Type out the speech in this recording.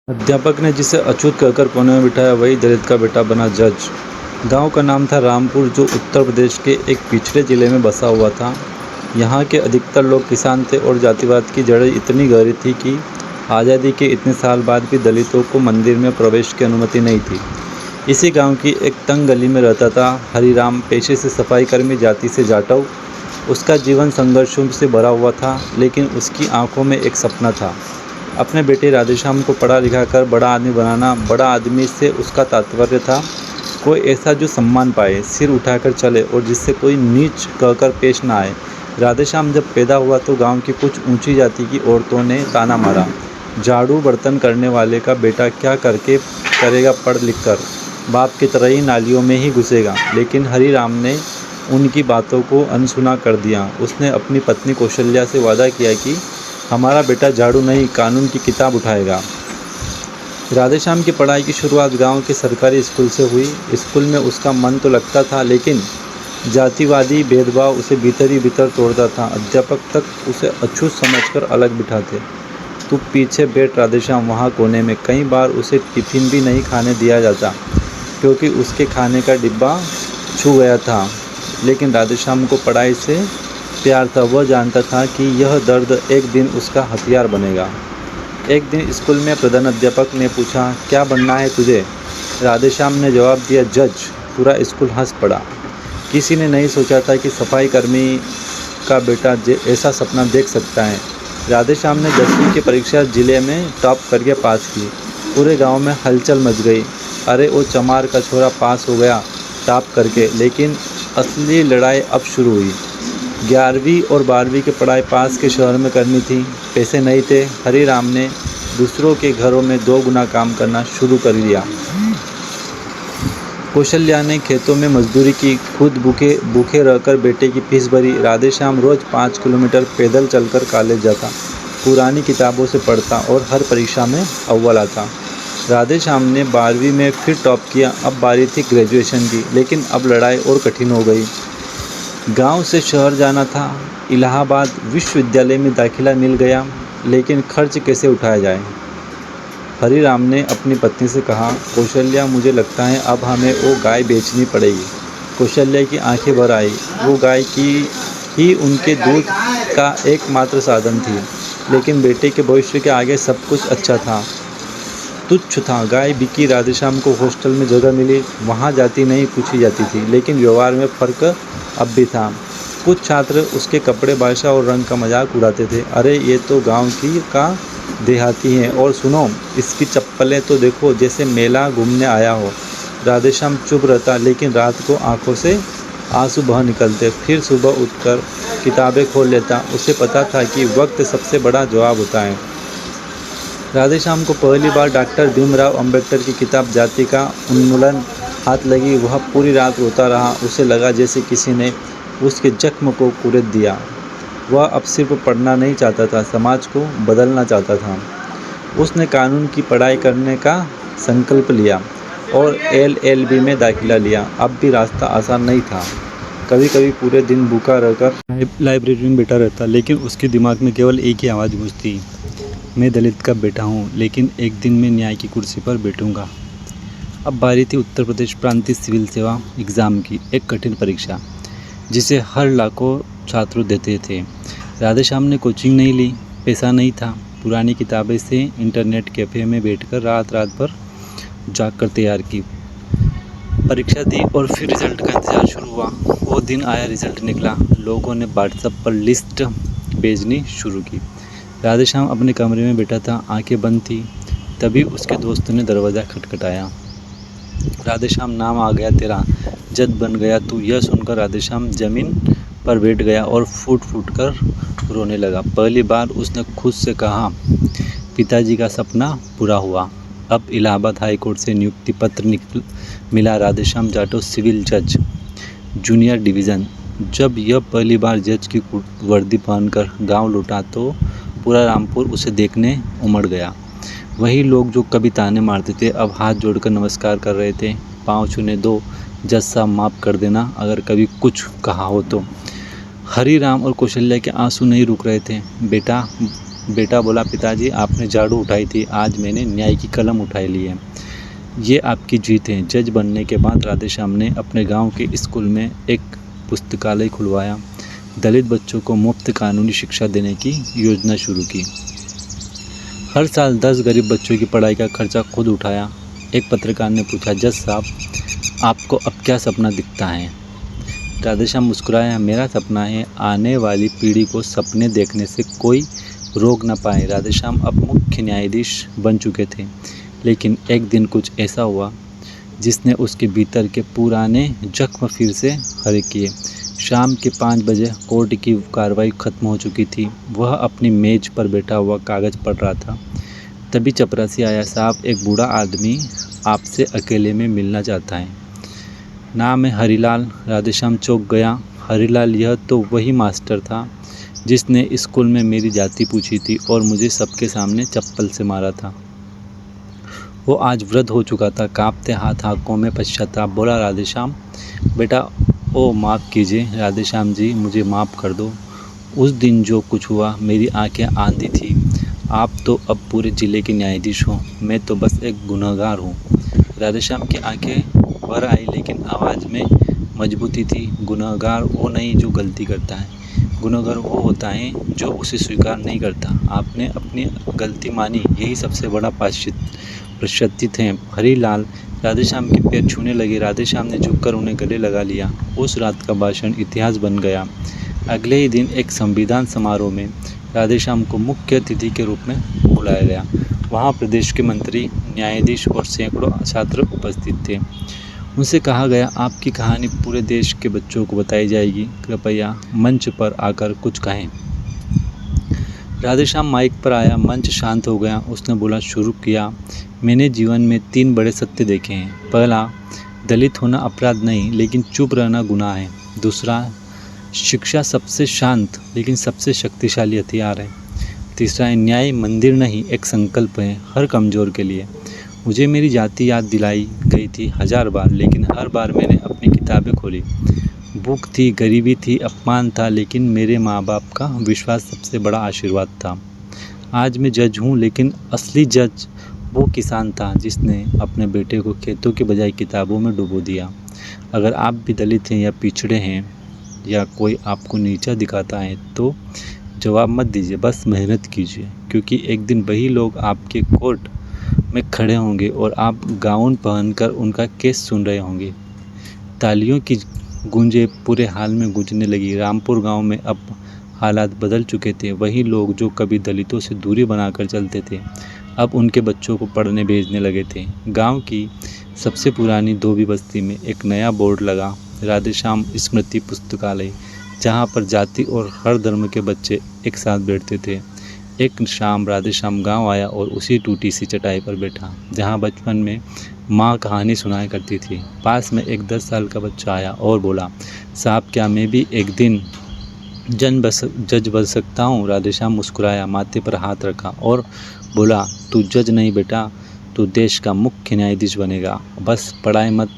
अध्यापक ने जिसे अछूत कहकर कोने में बिठाया वही दलित का बेटा बना जज। गांव का नाम था रामपुर, जो उत्तर प्रदेश के एक पिछड़े जिले में बसा हुआ था। यहाँ के अधिकतर लोग किसान थे और जातिवाद की जड़ें इतनी गहरी थी कि आज़ादी के इतने साल बाद भी दलितों को मंदिर में प्रवेश की अनुमति नहीं थी। इसी गांव की एक तंग गली में रहता था हरिराम, पेशे से सफाई कर्मी, जाति से जाटव। उसका जीवन संघर्षों से भरा हुआ था, लेकिन उसकी आंखों में एक सपना था, अपने बेटे राधेश्याम को पढ़ा लिखा कर बड़ा आदमी बनाना। बड़ा आदमी से उसका तात्पर्य था कोई ऐसा जो सम्मान पाए, सिर उठाकर चले और जिससे कोई नीच कहकर पेश ना आए। राधेश्याम जब पैदा हुआ तो गांव की कुछ ऊंची जाति की औरतों ने ताना मारा, झाड़ू बर्तन करने वाले का बेटा क्या करके करेगा पढ़ लिख कर, बाप की तरह ही नालियों में ही घुसेगा। लेकिन हरिराम ने उनकी बातों को अनसुना कर दिया। उसने अपनी पत्नी कौशल्या से वादा किया कि हमारा बेटा झाड़ू नहीं, कानून की किताब उठाएगा। राधेश्याम की पढ़ाई की शुरुआत गांव के सरकारी स्कूल से हुई। स्कूल में उसका मन तो लगता था, लेकिन जातिवादी भेदभाव उसे भीतर ही भीतर तोड़ता था। अध्यापक तक उसे अछूत समझकर अलग बिठाते। तू पीछे बैठ राधेश्याम, वहाँ कोने में। कई बार उसे टिफिन भी नहीं खाने दिया जाता, क्योंकि उसके खाने का डिब्बा छू गया था। लेकिन राधेश्याम को पढ़ाई से प्यार था। वह जानता था कि यह दर्द एक दिन उसका हथियार बनेगा। एक दिन स्कूल में प्रधान अध्यापक ने पूछा, क्या बनना है तुझे? राधेश्याम ने जवाब दिया, जज। पूरा स्कूल हंस पड़ा। किसी ने नहीं सोचा था कि सफाई कर्मी का बेटा ऐसा सपना देख सकता है। राधेश्याम ने 10वीं की परीक्षा जिले में टॉप करके पास की। पूरे गांव में हलचल मच गई। अरे वो चमार का छोरा पास हो गया टॉप करके। लेकिन असली लड़ाई अब शुरू हुई। 11वीं और 12वीं की पढ़ाई पास के शहर में करनी थी। पैसे नहीं थे। हरिराम ने दूसरों के घरों में 2 गुना काम करना शुरू कर दिया। कौशल्या ने खेतों में मजदूरी की, खुद भूखे रहकर बेटे की फीस भरी। राधेश्याम रोज 5 किलोमीटर पैदल चलकर कॉलेज जाता, पुरानी किताबों से पढ़ता और हर परीक्षा में अव्वल आता। राधेश्याम ने 12वीं में फिर टॉप किया। अब बारी थी ग्रेजुएशन की, लेकिन अब लड़ाई और कठिन हो गई। गांव से शहर जाना था। इलाहाबाद विश्वविद्यालय में दाखिला मिल गया, लेकिन खर्च कैसे उठाया जाए? हरिराम ने अपनी पत्नी से कहा, कौशल्या, मुझे लगता है अब हमें वो गाय बेचनी पड़ेगी। कौशल्या की आंखें भर आई। वो गाय की ही उनके दूध का एकमात्र साधन थी, लेकिन बेटे के भविष्य के आगे सब कुछ अच्छा था, तुच्छ था। गाय बिकी। राधेश्याम को हॉस्टल में जगह मिली। वहाँ जाति नहीं पूछी जाती थी, लेकिन व्यवहार में फ़र्क अब भी था। कुछ छात्र उसके कपड़े, भाषा और रंग का मजाक उड़ाते थे। अरे ये तो गांव की का देहाती है, और सुनो, इसकी चप्पलें तो देखो, जैसे मेला घूमने आया हो। राधेश्याम चुप रहता, लेकिन रात को आंखों से आंसू बह निकलते। फिर सुबह उठकर किताबें खोल लेता। उसे पता था कि वक्त सबसे बड़ा जवाब होता है। राधेश्याम को पहली बार डॉक्टर भीमराव अंबेडकर की किताब जाति का उन्मूलन हाथ लगी। वह पूरी रात रोता रहा। उसे लगा जैसे किसी ने उसके जख्म को कुरेद दिया। वह अब सिर्फ पढ़ना नहीं चाहता था, समाज को बदलना चाहता था। उसने कानून की पढ़ाई करने का संकल्प लिया और LLB में दाखिला लिया। अब भी रास्ता आसान नहीं था। कभी कभी पूरे दिन भूखा रहकर लाइब्रेरी में बैठा रहता, लेकिन उसके दिमाग में केवल एक ही आवाज़ गूंजती, मैं दलित का बेटा हूँ, लेकिन एक दिन मैं न्याय की कुर्सी पर बैठूंगा। अब बारी थी उत्तर प्रदेश प्रांतीय सिविल सेवा एग्ज़ाम की, एक कठिन परीक्षा जिसे हर लाखों छात्र देते थे। राधेश्याम ने कोचिंग नहीं ली, पैसा नहीं था। पुरानी किताबें से इंटरनेट कैफ़े में बैठकर रात रात भर जागकर तैयार की। परीक्षा दी और फिर रिज़ल्ट का इंतज़ार शुरू हुआ। वो दिन आया, रिज़ल्ट निकला। लोगों ने व्हाट्सएप पर लिस्ट भेजनी शुरू की। राधेश्याम अपने कमरे में बैठा था, आंखें बंद थी। तभी उसके दोस्त ने दरवाज़ा खटखटाया। राधेश्याम, नाम आ गया तेरा, जज बन गया तू। यह सुनकर राधेश्याम ज़मीन पर बैठ गया और फूट फूट कर रोने लगा। पहली बार उसने खुद से कहा, पिताजी का सपना पूरा हुआ। अब इलाहाबाद हाई कोर्ट से नियुक्ति पत्र मिला। राधेश्याम जाटव, सिविल जज, जूनियर डिवीज़न। जब यह पहली बार जज की वर्दी पहनकर गांव लौटा तो पूरा रामपुर उसे देखने उमड़ गया। वही लोग जो कभी ताने मारते थे, अब हाथ जोड़कर नमस्कार कर रहे थे। पाँव छूने दो, जज साहब माफ़ कर देना अगर कभी कुछ कहा हो तो। हरिराम और कौशल्या के आंसू नहीं रुक रहे थे। बेटा, बेटा बोला, पिताजी आपने झाड़ू उठाई थी, आज मैंने न्याय की कलम उठाई ली है। ये आपकी जीत है। जज बनने के बाद राधेश्याम ने अपने गांव के स्कूल में एक पुस्तकालय खुलवाया, दलित बच्चों को मुफ्त कानूनी शिक्षा देने की योजना शुरू की। हर साल 10 गरीब बच्चों की पढ़ाई का खर्चा खुद उठाया। एक पत्रकार ने पूछा, जज साहब आपको अब क्या सपना दिखता है? राधेश्याम मुस्कुराया, मेरा सपना है आने वाली पीढ़ी को सपने देखने से कोई रोक न पाए। राधेश्याम अब मुख्य न्यायाधीश बन चुके थे, लेकिन एक दिन कुछ ऐसा हुआ जिसने उसके भीतर के पुराने जख्म फिर से हरे किए। शाम के 5 बजे कोर्ट की कार्रवाई खत्म हो चुकी थी। वह अपनी मेज पर बैठा हुआ कागज़ पढ़ रहा था। तभी चपरासी आया, साहब एक बूढ़ा आदमी आपसे अकेले में मिलना चाहता है। नाम है हरीलाल। राधेश्याम चौंक गया। हरीलाल, यह तो वही मास्टर था जिसने स्कूल में मेरी जाति पूछी थी और मुझे सबके सामने चप्पल से मारा था। वो आज वृद्ध हो चुका था। कांपते हाथ आंखों में पश्चाताप, बोला, राधेश्याम बेटा, ओ माफ़ कीजिए राधेश्याम जी, मुझे माफ़ कर दो। उस दिन जो कुछ हुआ, मेरी आंखें आंधी थी। आप तो अब पूरे ज़िले के न्यायाधीश हो, मैं तो बस एक गुनहगार हूँ। राधेश्याम की आंखें भर आई, लेकिन आवाज़ में मजबूती थी। गुनहगार वो नहीं जो गलती करता है, गुनहगार वो होता है जो उसे स्वीकार नहीं करता। आपने अपनी गलती मानी, यही सबसे बड़ा प्रायश्चित है। हरीलाल राधेश्याम के पैर छूने लगे। राधेश्याम ने झुककर उन्हें गले लगा लिया। उस रात का भाषण इतिहास बन गया। अगले ही दिन एक संविधान समारोह में राधेश्याम को मुख्य अतिथि के रूप में बुलाया गया। वहाँ प्रदेश के मंत्री, न्यायाधीश और सैकड़ों छात्र उपस्थित थे। उनसे कहा गया, आपकी कहानी पूरे देश के बच्चों को बताई जाएगी, कृपया मंच पर आकर कुछ कहें। राधेश्याम माइक पर आया। मंच शांत हो गया। उसने बोला शुरू किया, मैंने जीवन में 3 बड़े सत्य देखे हैं। पहला, दलित होना अपराध नहीं, लेकिन चुप रहना गुनाह है। दूसरा, शिक्षा सबसे शांत लेकिन सबसे शक्तिशाली हथियार है। तीसरा है, न्याय मंदिर नहीं, एक संकल्प है हर कमज़ोर के लिए। मुझे मेरी जाति याद दिलाई गई थी 1000 बार, लेकिन हर बार मैंने अपनी किताबें खोली। भूख थी, गरीबी थी, अपमान था, लेकिन मेरे माँ बाप का विश्वास सबसे बड़ा आशीर्वाद था। आज मैं जज हूँ, लेकिन असली जज वो किसान था जिसने अपने बेटे को खेतों के बजाय किताबों में डुबो दिया। अगर आप भी दलित हैं या पिछड़े हैं या कोई आपको नीचा दिखाता है तो जवाब मत दीजिए, बस मेहनत कीजिए, क्योंकि एक दिन वही लोग आपके कोर्ट में खड़े होंगे और आप गाउन पहनकर उनका केस सुन रहे होंगे। तालियों की गूंजें पूरे हाल में गूंजने लगी। रामपुर गांव में अब हालात बदल चुके थे। वही लोग जो कभी दलितों से दूरी बनाकर चलते थे, अब उनके बच्चों को पढ़ने भेजने लगे थे। गांव की सबसे पुरानी धोबी बस्ती में एक नया बोर्ड लगा, राधेश्याम स्मृति पुस्तकालय, जहां पर जाति और हर धर्म के बच्चे एक साथ बैठते थे। एक शाम राधेश्याम गांव आया और उसी टूटी सी चटाई पर बैठा जहां बचपन में माँ कहानी सुनाया करती थी। पास में एक 10 साल का बच्चा आया और बोला, साहब क्या मैं भी एक दिन जज बन सकता हूँ? राधेश्याम मुस्कुराया, माथे पर हाथ रखा और बोला, तू जज नहीं बेटा, तू देश का मुख्य न्यायाधीश बनेगा। बस पढ़ाई मत